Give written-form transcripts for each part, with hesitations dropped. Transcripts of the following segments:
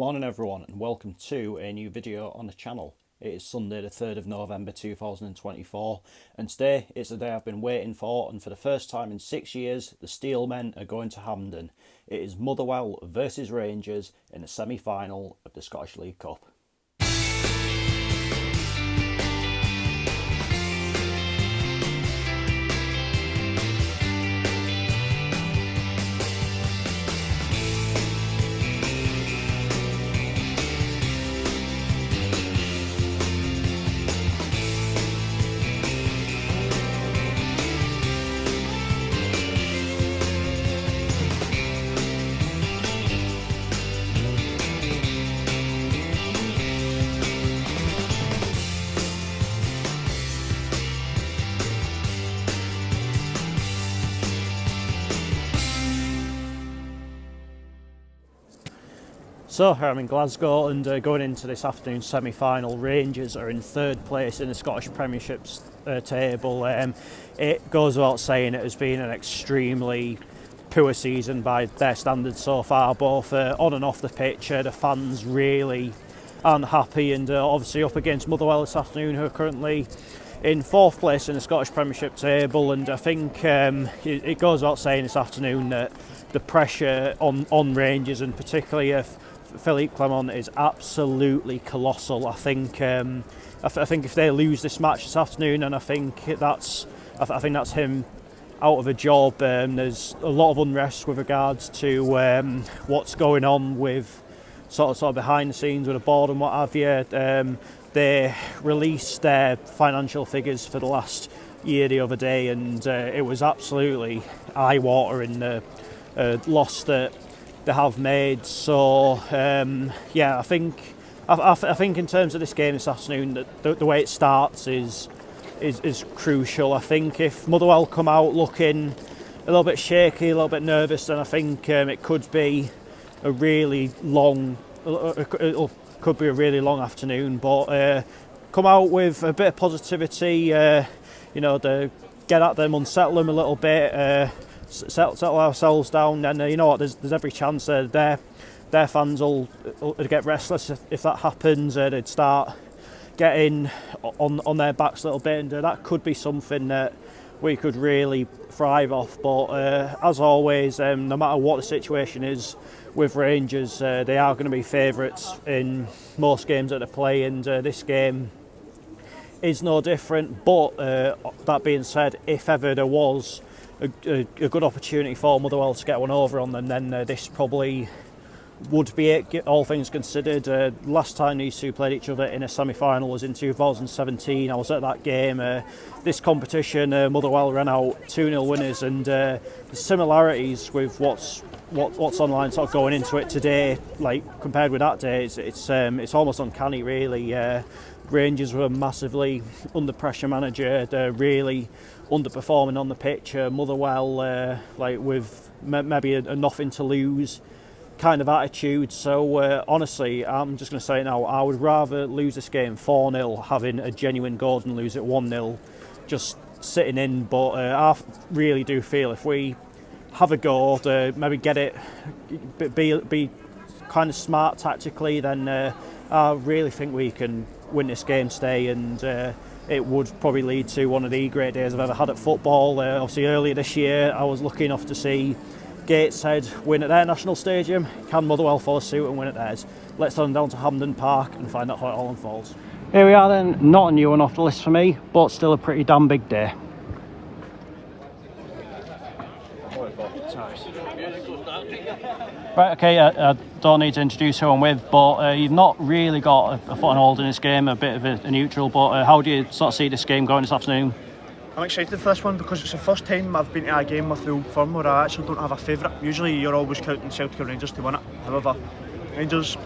Morning everyone and welcome to a new video on the channel. It is Sunday the 3rd of November 2024 and today it's the day I've been waiting for, and for the first time in 6 years the Steelmen are going to Hampden. It is Motherwell versus Rangers in the semi-final of the Scottish League Cup. So I'm in Glasgow and going into this afternoon's semi-final, Rangers are in third place in the Scottish Premiership's table. It goes without saying it has been an extremely poor season by their standards so far, both on and off the pitch. The fans really aren't happy, and obviously up against Motherwell this afternoon, who are currently in fourth place in the Scottish Premiership table. And I think it goes without saying this afternoon that the pressure on Rangers, and particularly if Philippe Clement, is absolutely colossal. I think if they lose this match this afternoon, and I think that's him out of a job. There's a lot of unrest with regards to what's going on with sort of behind the scenes with the board and what have you. They released their financial figures for the last year the other day, and it was absolutely eye-watering, the loss that they have made. So yeah, I think in terms of this game this afternoon, that the way it starts is crucial. I think if Motherwell come out looking a little bit shaky, a little bit nervous, then I think it could be a really long afternoon. But come out with a bit of positivity, to get at them, unsettle them a little bit, settle ourselves down, and you know what, there's every chance their fans will get restless if that happens. They'd start getting on their backs a little bit, and that could be something that we could really thrive off. But as always, no matter what the situation is with Rangers, they are going to be favourites in most games that they play, and this game is no different. But that being said, if ever there was a good opportunity for Motherwell to get one over on them, then this probably would be it, all things considered. Last time these two played each other in a semi-final was in 2017. I was at that game. This competition, Motherwell ran out 2-0 winners, and the similarities with what's online sort of going into it today, like compared with that day, it's almost uncanny, really. Rangers were massively under pressure manager. They're really underperforming on the pitch. Motherwell, with maybe a nothing to lose kind of attitude. So honestly, I'm just going to say it now, I would rather lose this game 4-0, having a genuine goal, than lose it 1-0 just sitting in. But I really do feel if we have a goal, maybe get it, be kind of smart tactically, then I really think we can win this game today, and it would probably lead to one of the great days I've ever had at football. Obviously earlier this year I was lucky enough to see Gateshead win at their national stadium. Can Motherwell follow suit and win at theirs? Let's turn down to Hampden Park and find out how it all unfolds. Here we are then, not a new one off the list for me, but still a pretty damn big day. Right, okay, I don't need to introduce who I'm with, but you've not really got a foothold in this game, a bit of a neutral, but how do you sort of see this game going this afternoon? I'm excited for this one because it's the first time I've been to a game with full firm where I actually don't have a favourite. Usually you're always counting Celtic or Rangers to win it. However, Rangers,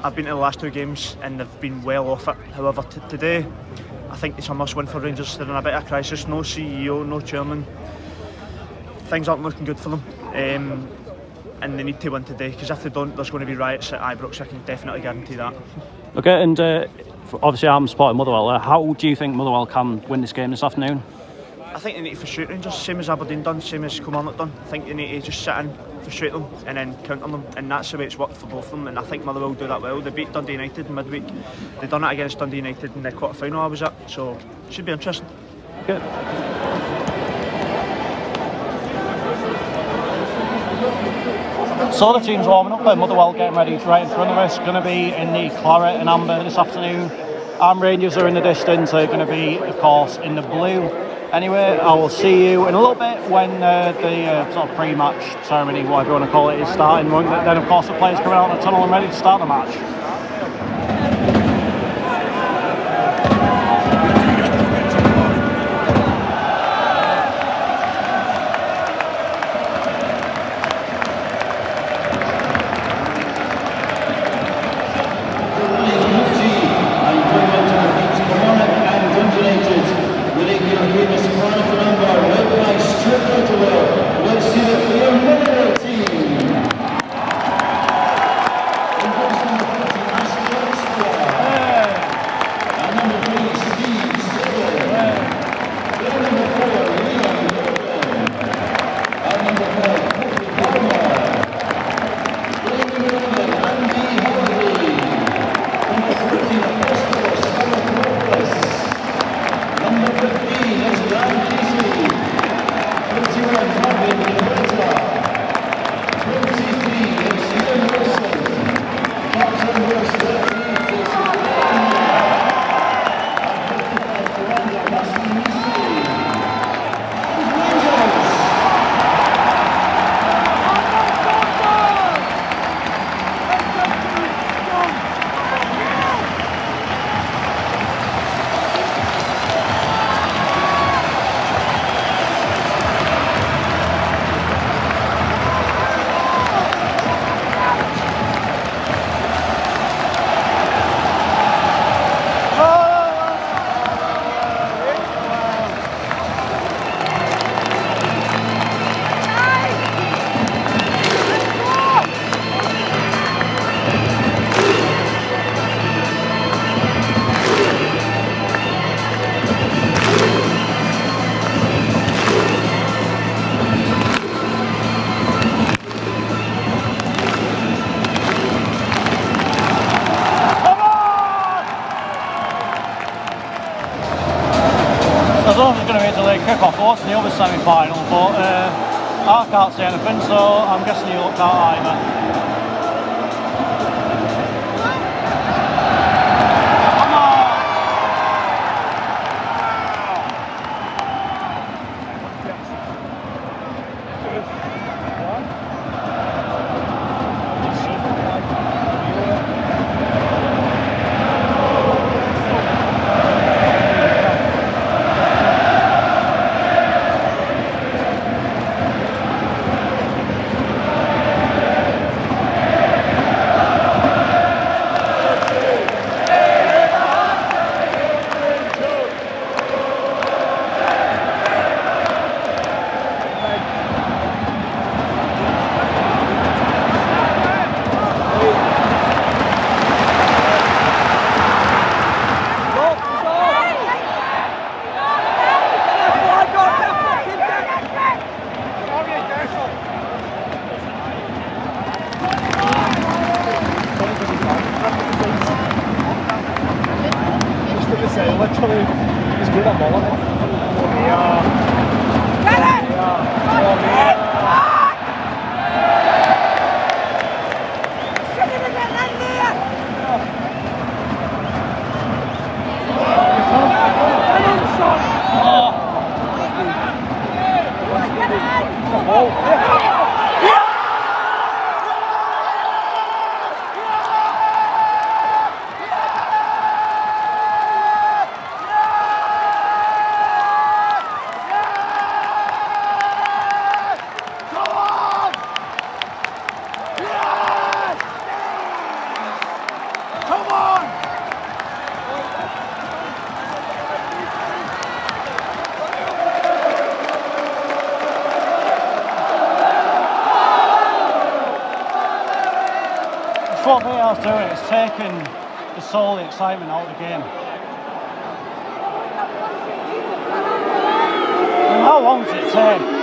I've been to the last two games and they've been well off it. However, today I think it's a must win for Rangers. They're in a bit of crisis, no CEO, no chairman. Things aren't looking good for them. And they need to win today, because if they don't, there's going to be riots at Ibrox. I can definitely guarantee that. Okay, and obviously I'm supporting Motherwell. How do you think Motherwell can win this game this afternoon? I think they need to frustrate Rangers, same as Aberdeen done, same as Kilmarnock done. I think they need to just sit in, frustrate them, and then counter them, and that's the way it's worked for both of them. And I think Motherwell do that well. They beat Dundee United in midweek. They done it against Dundee United in the quarter final I was at, so it should be interesting. Good. So the team's warming up, Motherwell getting ready right in front of us. Going to be in the claret and amber this afternoon. Rangers are in the distance. They're going to be, of course, in the blue. Anyway, I will see you in a little bit when the sort of pre-match ceremony, whatever you want to call it, is starting. Then, of course, the players coming out of the tunnel and ready to start the match. I don't know if it's going to be a delayed kick-off or what's the other semi-final, but I can't see anything, so I'm guessing you can't either. Literally, he's good at ball, isn't he? Yeah. Get it! Yeah. What VAR's doing, it's taken the soul, the excitement out of the game. How long does it take?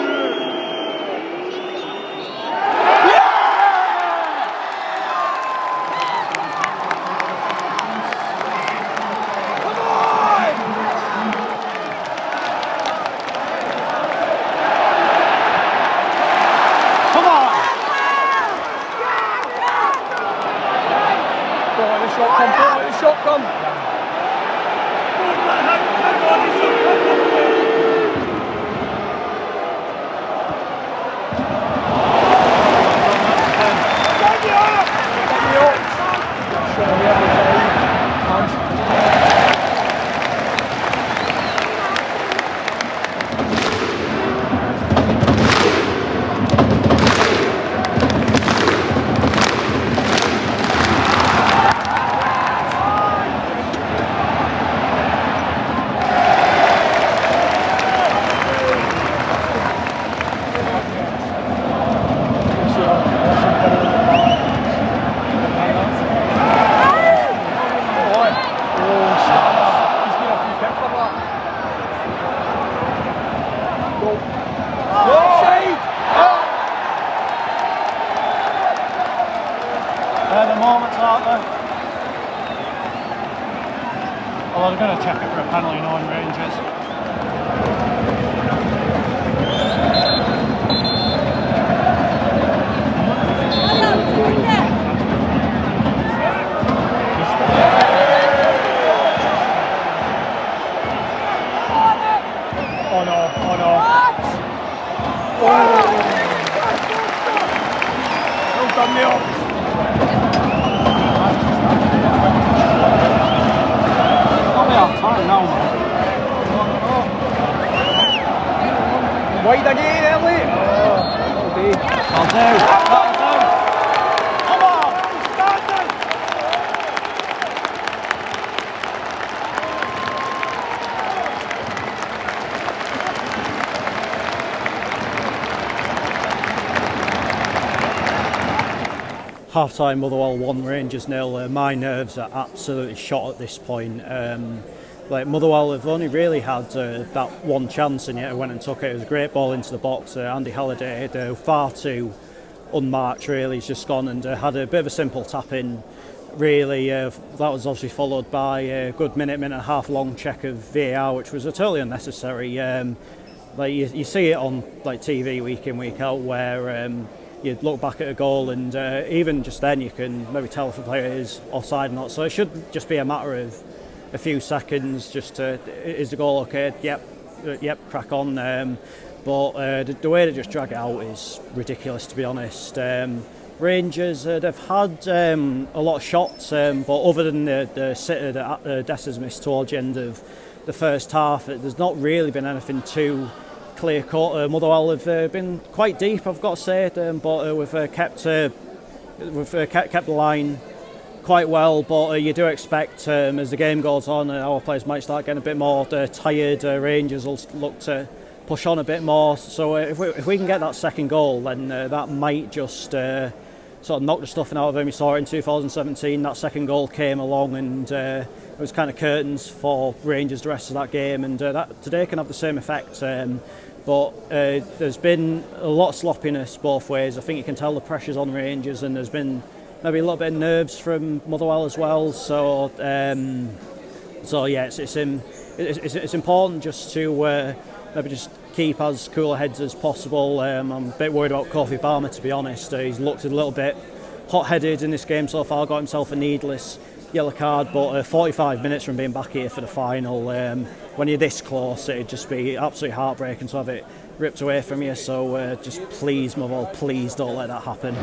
The moments, aren't they? Well, they're going to check it for a penalty knowing Rangers. Oh no, oh no. Oh! Well done, Neil. Now, wide again, Ellie. That'll do. That'll do. Come on, standing. Half-time, Motherwell 1, Rangers 0. My nerves are absolutely shot at this point. Like Motherwell have only really had that one chance, and yet went and took it. It was a great ball into the box. Andy Halliday, far too unmarked really. He's just gone and had a bit of a simple tap in. Really, that was obviously followed by a good minute and a half long check of VAR, which was totally unnecessary. Like you see it on like TV week in week out, where you look back at a goal and even just then you can maybe tell if a player is offside or not. So it should just be a matter of a few seconds just to, is the goal okay? Yep, crack on. But the way they just drag it out is ridiculous, to be honest. Rangers, they've had a lot of shots, but other than the sitter that Dessers missed towards the end of the first half, there's not really been anything too clear cut. Motherwell have been quite deep, I've got to say, but we've kept the line quite well, but you do expect as the game goes on, our players might start getting a bit more tired. Rangers will look to push on a bit more. So if we can get that second goal, then that might just sort of knock the stuffing out of them. We saw it in 2017. That second goal came along, and it was kind of curtains for Rangers the rest of that game. And that today can have the same effect. But there's been a lot of sloppiness both ways. I think you can tell the pressure's on Rangers, and there's been maybe a little bit of nerves from Motherwell as well. So yeah, it's important just to maybe just keep as cool heads as possible. I'm a bit worried about Kofi Palmer, to be honest. He's looked a little bit hot-headed in this game so far. Got himself a needless yellow card, but 45 minutes from being back here for the final. When you're this close, it'd just be absolutely heartbreaking to have it ripped away from you. So just please, Motherwell, please don't let that happen.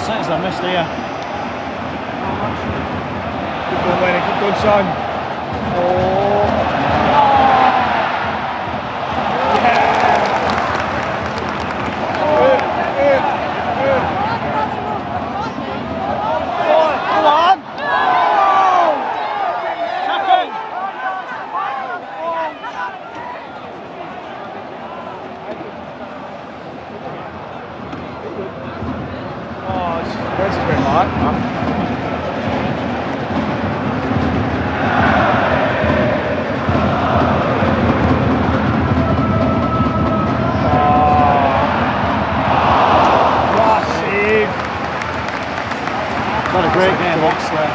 chances I missed here. Keep going, Lenny, keep going, son. Oh. Where's his way back? What a save! What a great game, Oxley.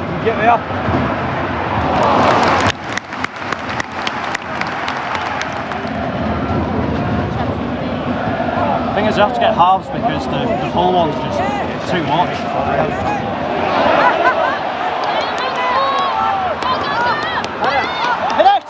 Can you get there? The thing is, you have to get halves because the full one's just too much. Hit it!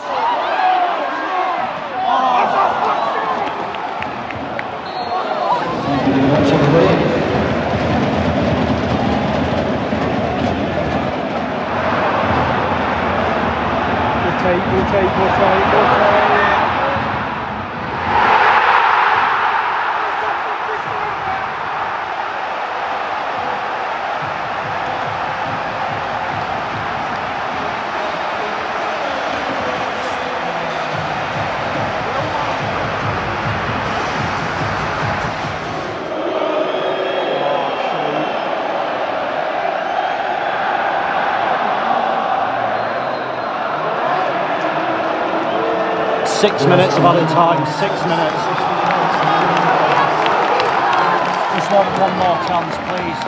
Rotate. 6 minutes of added time, 6 minutes. Just want one more chance, please.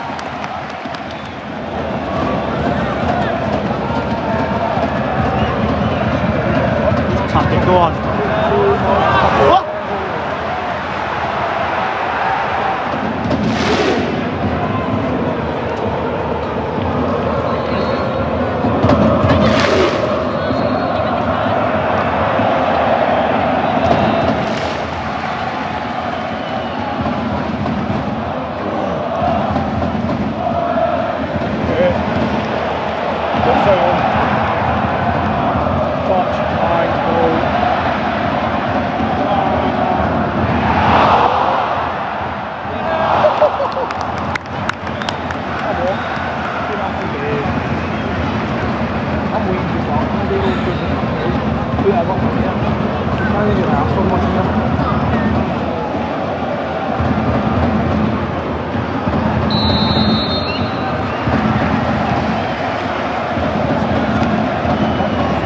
Tap it, go on. What?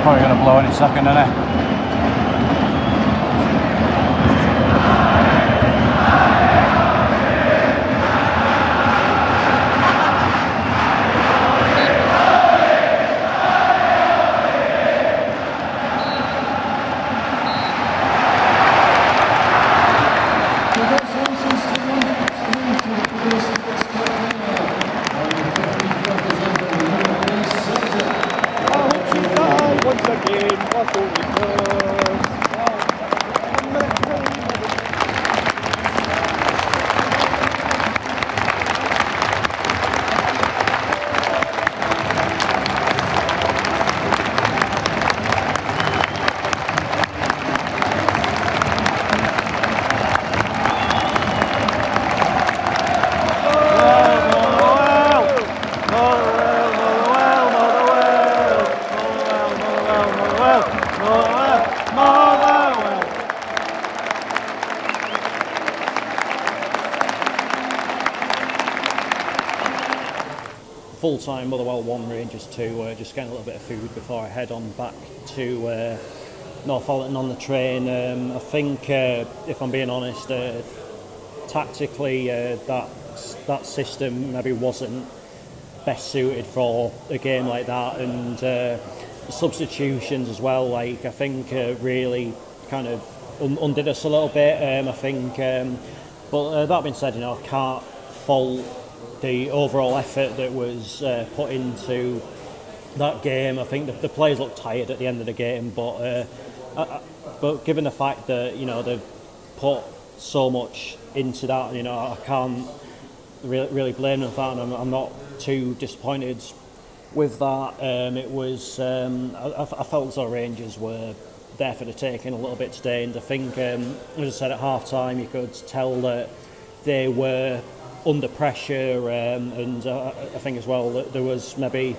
Probably going to blow any second, isn't it? Full-time Motherwell 1, Rangers 2, just getting a little bit of food before I head on back to Northallerton on the train. I think, if I'm being honest, tactically that system maybe wasn't best suited for a game like that, and substitutions as well, like I think really kind of undid us a little bit, I think, but that being said, I can't fault the overall effort that was put into that game. I think the players looked tired at the end of the game, but but given the fact that they've put so much into that, I can't really blame them for that, and I'm not too disappointed with that. It was I felt as though Rangers were there for the taking a little bit today, and I think, as I said, at half time you could tell that they were under pressure, and I think as well that there was maybe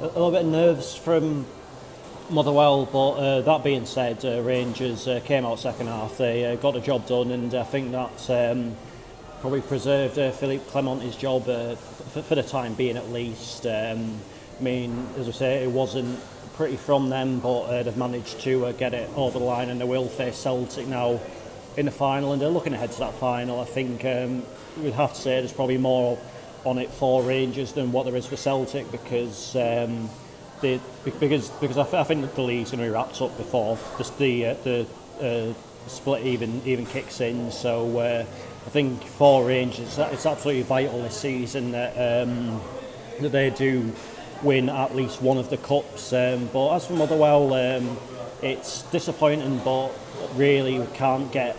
a little bit of nerves from Motherwell, but that being said, Rangers came out second half, they got the job done, and I think that probably preserved Philippe Clement's job for the time being at least. I mean, as I say, it wasn't pretty from them, but they've managed to get it over the line, and they will face Celtic now in the final, and they're looking ahead to that final. I think we'd have to say there's probably more on it for Rangers than what there is for Celtic, because I think that the league's going to be wrapped up before the split even kicks in. So I think for Rangers it's absolutely vital this season that they do win at least one of the cups. But as for Motherwell, it's disappointing, but really we can't get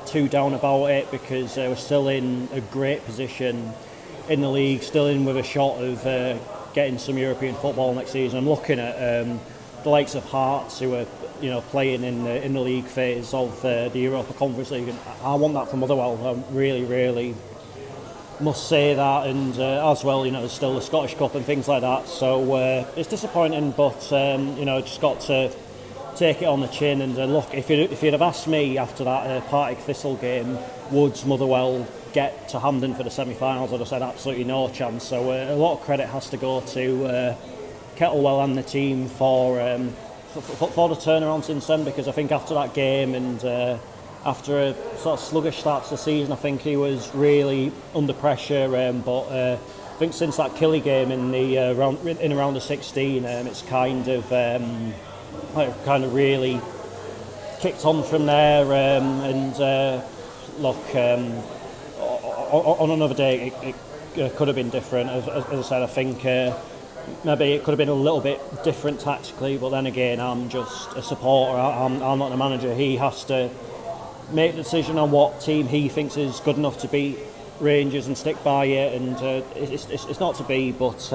too down about it, because we're still in a great position in the league, still in with a shot of getting some European football next season. I'm looking at the likes of Hearts, who are playing in the league phase of the Europa Conference League, and I want that for Motherwell. I really must say that, and as well, there's still the Scottish Cup and things like that. So it's disappointing, but just got to take it on the chin. And look, if you'd have asked me after that Partick Thistle game, would Motherwell get to Hampden for the semi-finals, I'd have said absolutely no chance. So a lot of credit has to go to Kettlewell and the team for the turnaround since then, because I think after that game and after a sort of sluggish start to the season, I think he was really under pressure. But I think since that Killie game in the round of 16, it's kind of really kicked on from there. On another day, it could have been different. As I said, I think maybe it could have been a little bit different tactically. But then again, I'm just a supporter. I'm not the manager. He has to make the decision on what team he thinks is good enough to beat Rangers and stick by it, and it's not to be, but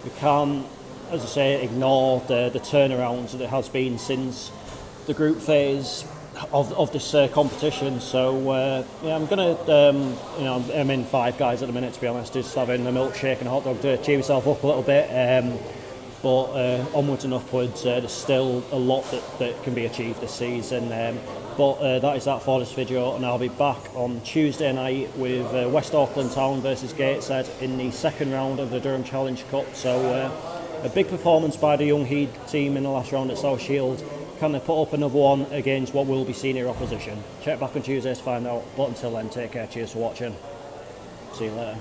we can't, as I say, ignore the turnarounds that it has been since the group phase of this competition. So I'm gonna I'm in Five Guys at the minute, to be honest, just having a milkshake and a hot dog to cheer myself up a little bit, but onwards and upwards, there's still a lot that can be achieved this season. But that is that for this video, and I'll be back on Tuesday night with West Auckland Town versus Gateshead in the second round of the Durham Challenge Cup. So a big performance by the Young Heed team in the last round at South Shield. Can they put up another one against what will be senior opposition? Check back on Tuesday to find out. But until then, take care. Cheers for watching. See you later.